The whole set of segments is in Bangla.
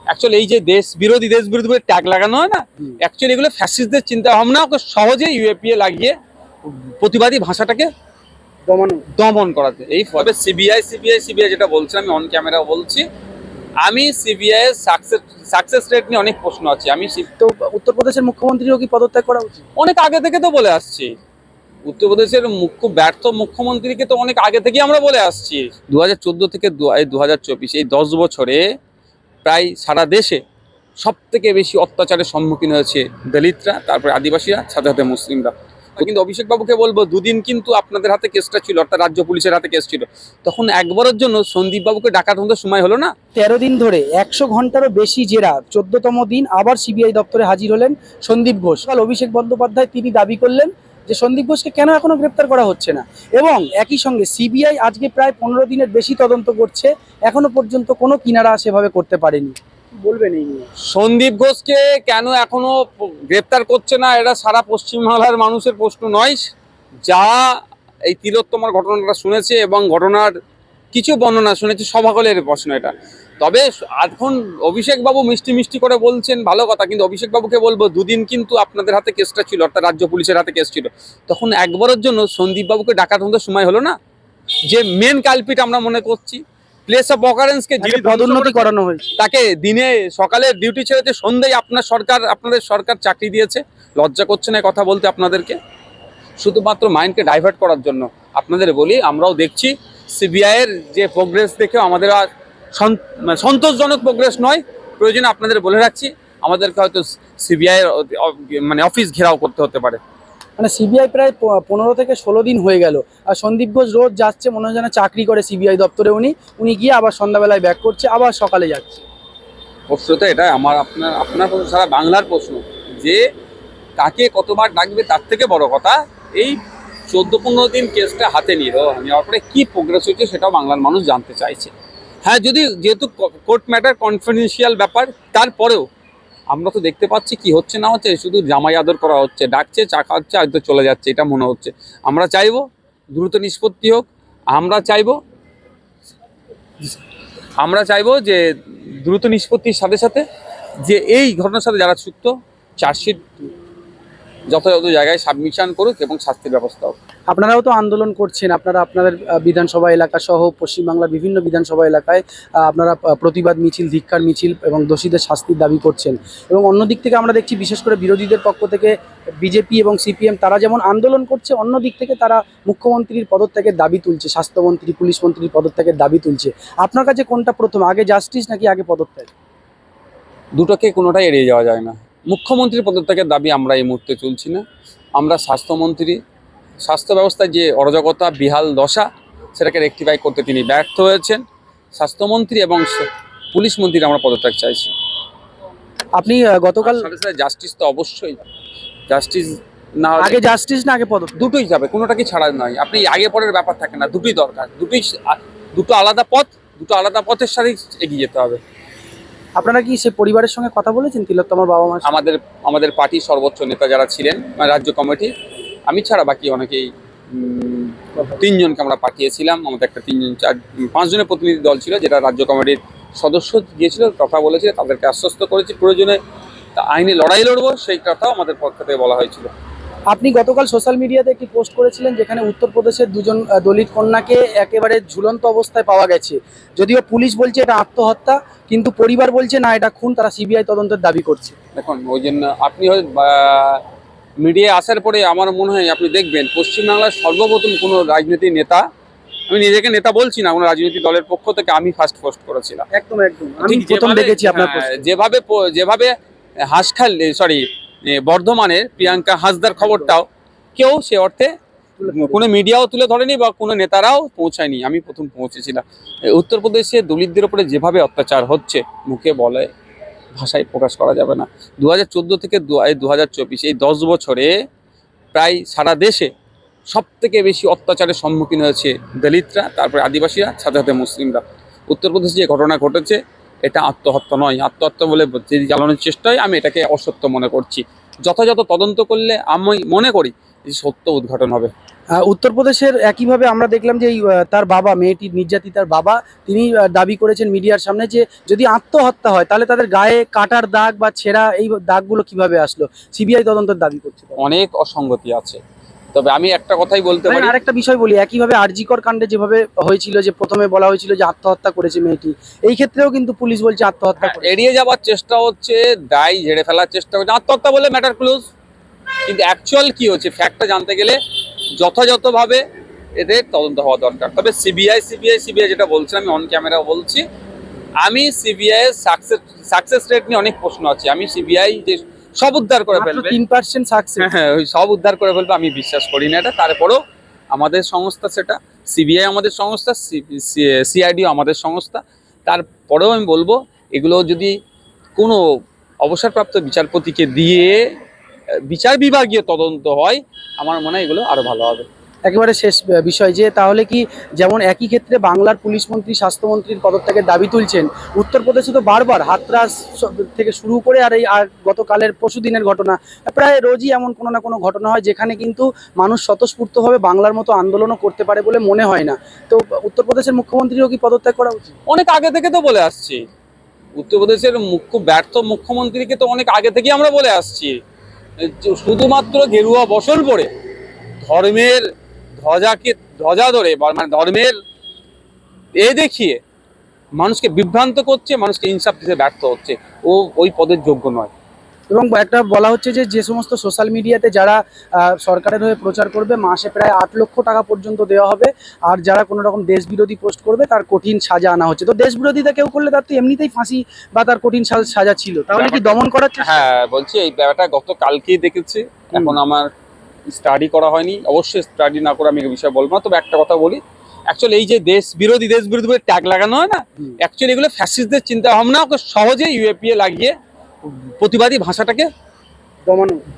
অ্যাকচুয়ালি এই যে দেশ বিরোধী বলে ট্যাগ লাগানো হয় না, অ্যাকচুয়ালি এগুলো ফ্যাসিস্টদের চিন্তা ভাবনা, ওকে সহজে ইউএপিএ লাগিয়ে প্রতিবাদী ভাষাটাকে দমন করাতে। এই ফলে সিবিআই যেটা বলছে, আমি অন ক্যামেরা বলছি, আমি সিবিআই এর সাকসেস রেট নিয়ে অনেক প্রশ্ন আছে। আমি তো উত্তরপ্রদেশের মুখ্যমন্ত্রীও কি পদত্যাগ করা উচিত? অনেক আগে থেকে তো বলে আসছি, উত্তরপ্রদেশের ব্যর্থ মুখ্যমন্ত্রীকে তো অনেক আগে থেকেই আমরা বলে আসছি। 2014 থেকে 2024 এই 10 বছরে প্রায় সারা দেশে সব থেকে বেশি অত্যাচারের সম্মুখীন হয়েছে দলিতরা, তারপরে আদিবাসীরা, সাথে সাথে মুসলিমরা। কিন্তু অভিষেক বাবুকে বলবো, দুদিন কিন্তু আপনাদের হাতে কেসটা ছিল, অর্থাৎ রাজ্য পুলিশের হাতে কেস ছিল, তখন একবারের জন্য সন্দীপ বাবুকে ডাকার মতো সময় হলো না? 13 দিন ধরে 100 ঘন্টারও বেশি জেরা, 14তম দিন আবার সিবিআই দপ্তরে হাজির হলেন সন্দীপ ঘোষ। কাল অভিষেক বন্দ্যোপাধ্যায় তিনি দাবি করলেন যে সন্দীপ ঘোষকে কেন এখনো গ্রেপ্তার করা হচ্ছে না, এবং একই সঙ্গে সিবিআই আজকে প্রায় 15 দিনের বেশি তদন্ত করছে, এখনো পর্যন্ত কোনো কিনারা সেভাবে করতে পারেনি। বলবেন এই নিয়ে? সন্দীপ ঘোষকে কেন এখনো গ্রেপ্তার করছে না, এটা সারা পশ্চিমবাংলার মানুষের প্রশ্ন নয়। যা এই তিলোত্তমার ঘটনাটা শুনেছে এবং ঘটনার কিছু বর্ণনা শুনেছে, সকলের প্রশ্ন এটা। তবে এখন অভিষেক বাবু মিষ্টি করে বলছেন, ভালো কথা, কিন্তু অভিষেক বাবুকে বলবো, দুদিন কিন্তু আপনাদের হাতে কেসটা ছিল, অর্থাৎ রাজ্য পুলিশের হাতে কেস ছিল, তখন একবারের জন্য সন্দীপ বাবুকে ডাকার মতো সময় হলো না? যে মেন কালপিট আমরা মনে করছি, প্লেস অফ অকারেন্সকে যিনি পদোন্নতি করানো হয়েছে, তাকে দিনে সকালে ডিউটি ছেড়েছে, সন্ধ্যায় আপনাদের সরকার চাকরি দিয়েছে। লজ্জা করছে না কথা বলতে আপনাদেরকে? শুধুমাত্র মাইন্ডকে ডাইভার্ট করার জন্য। আপনাদের বলি, আমরাও দেখছি সিবিআইয়ের যে প্রোগ্রেস দেখেও আমাদের আর সন্তোষজনক প্রোগ্রেস নয়। প্রয়োজনে আপনাদের বলে রাখছি, আমাদেরকে হয়তো সিবিআইয়ের অফিস ঘেরাও করতে হতে পারে। মানে সিবিআই প্রায় 15 থেকে 16 দিন হয়ে গেল, আর সন্দীপ ঘোষ রোজ যাচ্ছে, মনে হয় যেন চাকরি করে সিবিআই দপ্তরে উনি গিয়ে আবার সন্ধ্যাবেলায় ব্যাক করছে, আবার সকালে যাচ্ছে। প্রশ্নটা এটা আপনার প্রশ্ন, সারা বাংলার প্রশ্ন, যে কাকে কতবার ডাকবে, তার থেকে বড় কথা এই 14-15 দিন কেসটা হাতে নেওয়ার পরে কি প্রোগ্রেস হয়েছে সেটাও বাংলার মানুষ জানতে চাইছে। হ্যাঁ, যেহেতু কোর্ট ম্যাটার কনফিডেন্সিয়াল ব্যাপার, তারপরেও আমরা তো দেখতে পাচ্ছি কি হচ্ছে না হচ্ছে, শুধু জামাই আদর করা হচ্ছে, ডাকছে, চা খাচ্ছে, হয়তো চলে যাচ্ছে, এটা মনে হচ্ছে। আমরা চাইবো দ্রুত নিষ্পত্তি হোক, আমরা চাইবো যে দ্রুত নিষ্পত্তির সাথে সাথে যে এই ঘটনার সাথে যারা যুক্ত, চার্জশিট যথাযথ জায়গায় সাবমিশন করুক এবং শাস্তির ব্যবস্থা হোক। আপনারাও তো আন্দোলন করছেন, আপনাদের বিধানসভা এলাকা সহ পশ্চিমবাংলার বিভিন্ন বিধানসভা এলাকায় আপনারা প্রতিবাদ মিছিল, ধিক্কার মিছিল এবং দোষীদের শাস্তির দাবি করছেন, এবং অন্যদিক থেকে আমরা দেখছি বিশেষ করে বিরোধীদের পক্ষ থেকে বিজেপি এবং সিপিএম তারা যেমন আন্দোলন করছে, অন্যদিক থেকে তারা মুখ্যমন্ত্রীর পদত্যাগের দাবি তুলছে, স্বাস্থ্যমন্ত্রী, পুলিশ মন্ত্রীর পদত্যাগের দাবি তুলছে। আপনার কাছে কোনটা প্রথম, আগে জাস্টিস নাকি আগে পদত্যাগ? দুটোকে কোনোটাই এড়িয়ে যাওয়া যায় না। মুখ্যমন্ত্রীর পদত্যাগের দাবি আমরা এই মুহূর্তে তুলছি না। আমরা স্বাস্থ্য ব্যবস্থায় যে অরাজকতা, বিহাল দশা, সেটাকে রেকটিফাই করতে তিনি ব্যর্থ হয়েছেন। স্বাস্থ্যমন্ত্রী এবং পুলিশ মন্ত্রীর আমরা পদত্যাগ চাইছি। আপনি গতকাল জাস্টিস তো অবশ্যই, জাস্টিস না আগে জাস্টিস না আগে পদত্যাগ? দুটোই যাবে, কোনোটাকে ছাড়া নয়। আপনি আগে পরের ব্যাপার থাকে না, দুটোই দরকার, দুটো আলাদা পথ, দুটো আলাদা পথের সাথেই এগিয়ে যেতে হবে। আপনারা কি সে পরিবারের সঙ্গে কথা বলেছেন, তিলোত্তমার বাবা মা? আমাদের পার্টির সর্বোচ্চ নেতা যারা ছিলেন, রাজ্য কমিটি, আমি ছাড়া বাকি অনেকেই, 3 জনকে আমরা পাঠিয়েছিলাম। আমাদের একটা 5 জনের প্রতিনিধি দল ছিল, যেটা রাজ্য কমিটির সদস্য গিয়েছিল, কথা বলেছিল, তাদেরকে আশ্বস্ত করেছি প্রয়োজনে আইনি লড়াই লড়বো, সেই কথাও আমাদের পক্ষ থেকে বলা হয়েছিল। আপনি গতকাল সোশ্যাল মিডিয়াতে একটি পোস্ট করেছিলেন, যেখানে উত্তরপ্রদেশের 2 জন দলিত কন্যাকে একেবারে ঝুলন্ত অবস্থায় পাওয়া গেছে। যদিও পুলিশ বলছে এটা আত্মহত্যা, কিন্তু পরিবার বলছে না, এটা খুন, তারা সিবিআই তদন্তের দাবি করছে। দেখুন, ওই জন্য আপনি হয়তো মিডিয়ায় আসার পরে আমার মনে হয় আপনি দেখবেন, পশ্চিমবাংলার সর্বপ্রথম কোনো রাজনীতির নেতা, আমি নিজেকে নেতা বলছি না, কোনো রাজনৈতিক দলের পক্ষ থেকে আমি ফার্স্ট পোস্ট করেছিলাম। একদম আমি প্রথম দেখেছি আপনার পোস্ট। যেভাবে বর্ধমানের প্রিয়াঙ্কা হাসদার খবরটাও কেউ সে অর্থে কোনো মিডিয়াও তুলে ধরেনি বা কোনো নেতারাও পৌঁছায়নি, আমি প্রথম পৌঁছেছিলাম। উত্তরপ্রদেশে দলিতদের উপরে যেভাবে অত্যাচার হচ্ছে, মুখে বলে ভাষায় প্রকাশ করা যাবে না। 2014 থেকে 2024 এই 10 বছরে প্রায় সারা দেশে সব থেকে বেশি অত্যাচারের সম্মুখীন হয়েছে দলিতরা, তারপরে আদিবাসীরা, সাথে সাথে মুসলিমরা। উত্তরপ্রদেশে যে ঘটনা ঘটেছে, এটা আত্মহত্যা নয়, আত্মহত্যা বলে যদি চালানোর চেষ্টা হয়, আমি এটাকে অসত্য মনে করছি। যথাযথ তদন্ত করলে আমি মনে করি এই সত্য উদ্ঘাটন হবে। উত্তরপ্রদেশের একইভাবে আমরা দেখলাম যে এই তার বাবা, মেয়েটির নির্যাতিতার বাবা, তিনি দাবি করেছেন মিডিয়ার সামনে যে যদি আত্মহত্যা হয় তাহলে তাদের গায়ে কাটার দাগ বা ছেঁড়া এই দাগগুলো কিভাবে আসলো। সিবিআই তদন্তের দাবি করছে। অনেক অসঙ্গতি আছে, তবে আমি একটা কথাই বলতে পারি। আরেকটা বিষয় বলি, একইভাবে আরজিকর কাণ্ডে যেভাবে হয়েছিল, যে প্রথমে বলা হয়েছিল যে আত্মহত্যা করেছে মেয়েটি, এই ক্ষেত্রেও কিন্তু পুলিশ বলছে আত্মহত্যা করেছে। এড়িয়ে যাওয়ার চেষ্টা হচ্ছে, দায় ঝেড়ে ফেলার চেষ্টা হচ্ছে, আত্মহত্যা বলে ম্যাটার ক্লোজ। কিন্তু অ্যাকচুয়াল কি হচ্ছে, ফ্যাক্টটা জানতে গেলে যথাযথভাবে এদের তদন্ত হওয়া দরকার। তবে সিবিআই যেটা বলছে, আমি অন ক্যামেরা বলছি, আমি সিবিআই এর সাকসেস রেট নিয়ে অনেক প্রশ্ন আছে। আমি সিবিআই যে সব উদ্ধার করে ফেলবে, 3% সাকসেস, হ্যাঁ ওই সব উদ্ধার করে ফেলবে, আমি বিশ্বাস করি না এটা। তারপরেও আমাদের সংস্থা, সেটা সিবিআই আমাদের সংস্থা, সিআইডিও আমাদের সংস্থা, তারপরেও আমি বলবো এগুলো যদি কোনো অবসরপ্রাপ্ত বিচারপতিকে দিয়ে বিচার বিভাগীয় তদন্ত হয়, আমার মনে হয় এগুলো আরো ভালো হবে। একেবারে শেষ বিষয়, যে তাহলে কি যেমন একই ক্ষেত্রে বাংলার পুলিশ মন্ত্রী, স্বাস্থ্যমন্ত্রীর পদত্যাগের দাবি তুলছেন, উত্তরপ্রদেশে তো বারবার হাতরাস থেকে শুরু করে আর এই গতকালের পরশুদিনের ঘটনা, প্রায় রোজই এমন কোনো না কোনো ঘটনা হয় যেখানে কিন্তু মানুষ স্বতঃস্ফূর্তভাবে বাংলার মতো আন্দোলনও করতে পারে বলে মনে হয় না। তো উত্তরপ্রদেশের মুখ্যমন্ত্রীরও কি পদত্যাগ করা উচিত? অনেক আগে থেকে তো বলে আসছি, উত্তরপ্রদেশের ব্যর্থ মুখ্যমন্ত্রীকে তো অনেক আগে থেকেই আমরা বলে আসছি। শুধুমাত্র গেরুয়া বসন পরে ধর্মের ধ্বজা ধরে, মানে ধর্মের দেখিয়ে মানুষকে বিভ্রান্ত করছে, মানুষকে ইনসাফ দিতে ব্যর্থ হচ্ছে, ও ওই পদের যোগ্য নয়। এবং একটা বলা হচ্ছে যে যে সমস্ত সোশ্যাল মিডিয়াতে যারা সরকারের হয়ে প্রচার করবে, মাসে প্রায় 8 লক্ষ টাকা পর্যন্ত দেওয়া হবে, আর যারা কোনো রকম দেশবিরোধী পোস্ট করবে তার কঠিন সাজা আনা হচ্ছে। তো দেশবিরোধিতা কেউ করলে তার তো এমনিতেই ফাঁসি বা তার কঠিন সাজা ছিল, তাহলে কি দমন করার চেষ্টা? হ্যাঁ বলছি, এই ব্যাপারটা গতকালকেই দেখেছি, এখন আমার স্টাডি করা হয়নি, অবশ্যই স্টাডি না করে আমি এই বিষয়ে বলবো না। তবে একটা কথা বলি, অ্যাকচুয়ালি এই যে দেশ বিরোধী বলে ট্যাগ লাগানো হয় না, অ্যাকচুয়ালি এগুলো ফ্যাসিস্টদের চিন্তা ভাবনা, ওকে সহজে ইউএপিএ লাগিয়ে প্রতিবাদী ভাষাটাকে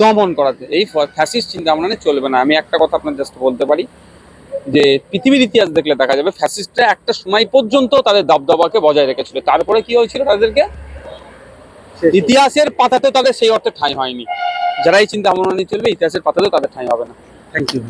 দমন করাতে। এই ফ্যাসিস্ট চিন্তা ভাবনা নিয়ে চলবে না। আমি একটা কথা আপনার জাস্ট বলতে পারি, যে পৃথিবীর ইতিহাস দেখলে দেখা যাবে ফ্যাসিস্টরা একটা সময় পর্যন্ত তাদের দবদবাকে বজায় রেখেছিল, তারপরে কি হয়েছিল, তাদেরকে ইতিহাসের পাতাতে তাদের সেই অর্থে ঠাঁই হয়নি। যারা এই চিন্তা ভাবনা নিয়ে চলবে, ইতিহাসের পাতাতেও তাদের ঠাঁই হবে না। Thank you.